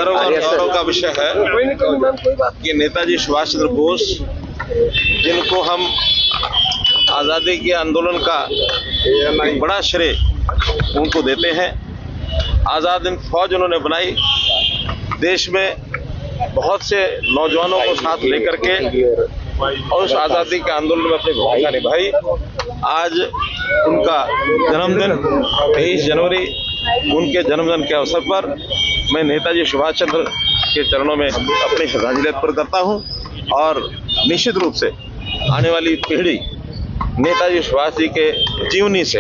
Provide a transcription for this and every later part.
गौरव का विषय है कि नेताजी सुभाष चंद्र बोस, जिनको हम आज़ादी के आंदोलन का एक बड़ा श्रेय उनको देते हैं। आज़ाद हिंद फौज उन्होंने बनाई, देश में बहुत से नौजवानों को साथ लेकर के और उस आज़ादी के आंदोलन में अपनी भूमिका निभाई। आज उनका जन्मदिन 23 जनवरी, उनके जन्मदिन के अवसर पर मैं नेताजी सुभाष चंद्र के चरणों में अपनी श्रद्धांजलि अर्पित करता हूं और निश्चित रूप से आने वाली पीढ़ी नेताजी सुभाष जी के जीवनी से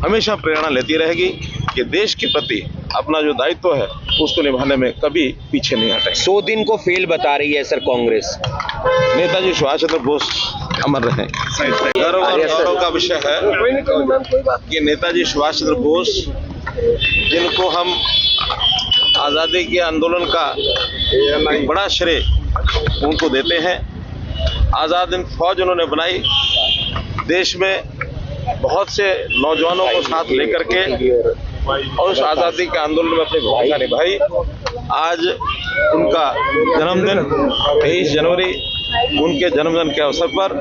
हमेशा प्रेरणा लेती रहेगी कि देश के प्रति अपना जो दायित्व है उसको निभाने में कभी पीछे नहीं हटे। 100 दिन को फेल बता रही है सर कांग्रेस। नेताजी सुभाष चंद्र बोस अमर रहे। गौरव का विषय है कि नेताजी सुभाष चंद्र बोस, जिनको हम आज़ादी के आंदोलन का एक बड़ा श्रेय उनको देते हैं। आज़ाद हिंद फौज उन्होंने बनाई, देश में बहुत से नौजवानों को साथ लेकर के और उस आज़ादी के आंदोलन में अपनी भूमिका निभाई। आज उनका जन्मदिन 23 जनवरी, उनके जन्मदिन के अवसर पर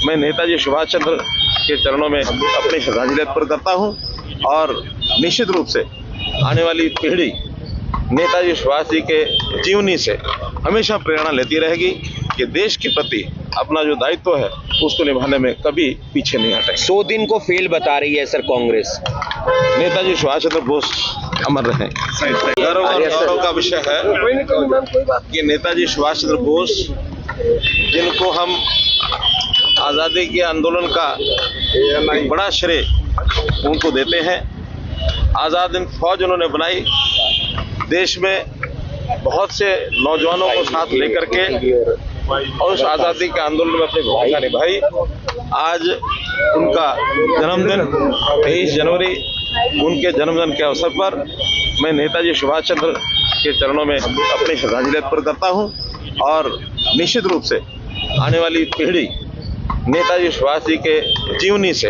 मैं नेताजी सुभाष चंद्र के चरणों में अपनी श्रद्धांजलि अर्पित करता हूं और निश्चित रूप से आने वाली पीढ़ी नेताजी सुभाष जी के जीवनी से हमेशा प्रेरणा लेती रहेगी कि देश के प्रति अपना जो दायित्व है उसको निभाने में कभी पीछे नहीं हटे। 100 दिन को फेल बता रही है सर कांग्रेस। नेताजी सुभाष चंद्र बोस अमर रहे। गौरव का विषय है कि नेताजी सुभाष चंद्र बोस, जिनको हम आज़ादी के आंदोलन का एक बड़ा श्रेय उनको देते हैं। आज़ाद हिंद फौज उन्होंने बनाई, देश में बहुत से नौजवानों को साथ लेकर के और उस आज़ादी के आंदोलन में अपनी भूमिका निभाई। आज उनका जन्मदिन 23 जनवरी, उनके जन्मदिन के अवसर पर मैं नेताजी सुभाष चंद्र के चरणों में अपनी श्रद्धांजलि अर्पित करता हूं और निश्चित रूप से आने वाली पीढ़ी नेताजी सुभाष जी के जीवनी से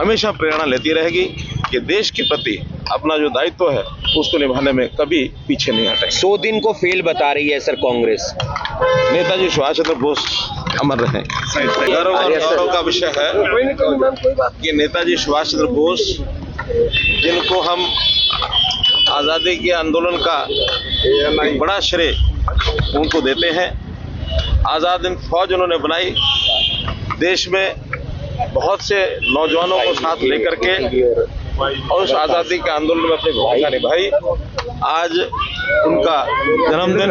हमेशा प्रेरणा लेती रहेगी कि देश के प्रति अपना जो दायित्व है उसको निभाने में कभी पीछे नहीं हटे। 100 दिन को फेल बता रही है सर कांग्रेस। नेताजी सुभाष चंद्र बोस अमर रहे। गौरव का विषय है कि नेताजी सुभाष चंद्र बोस, जिनको हम आज़ादी के आंदोलन का एक बड़ा श्रेय उनको देते हैं। आज़ाद हिंद फौज उन्होंने बनाई, देश में बहुत से नौजवानों को साथ लेकर के और उस आज़ादी के आंदोलन में अपनी भूमिका निभाई। आज उनका जन्मदिन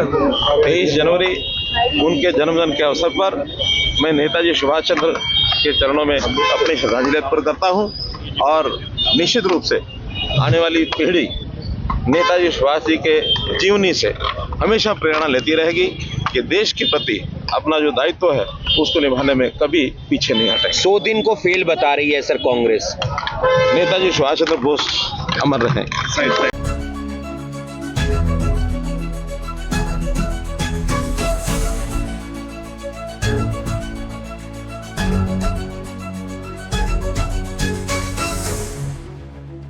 23 जनवरी, उनके जन्मदिन के अवसर पर मैं नेताजी सुभाष चंद्र के चरणों में अपनी श्रद्धांजलि अर्पित करता हूं और निश्चित रूप से आने वाली पीढ़ी नेताजी सुभाष जी के जीवनी से हमेशा प्रेरणा लेती रहेगी कि देश के प्रति अपना जो दायित्व है उसको निभाने में कभी पीछे नहीं हटे। 100 दिन को फेल बता रही है सर कांग्रेस। नेताजी सुभाष चंद्र बोस अमर रहे।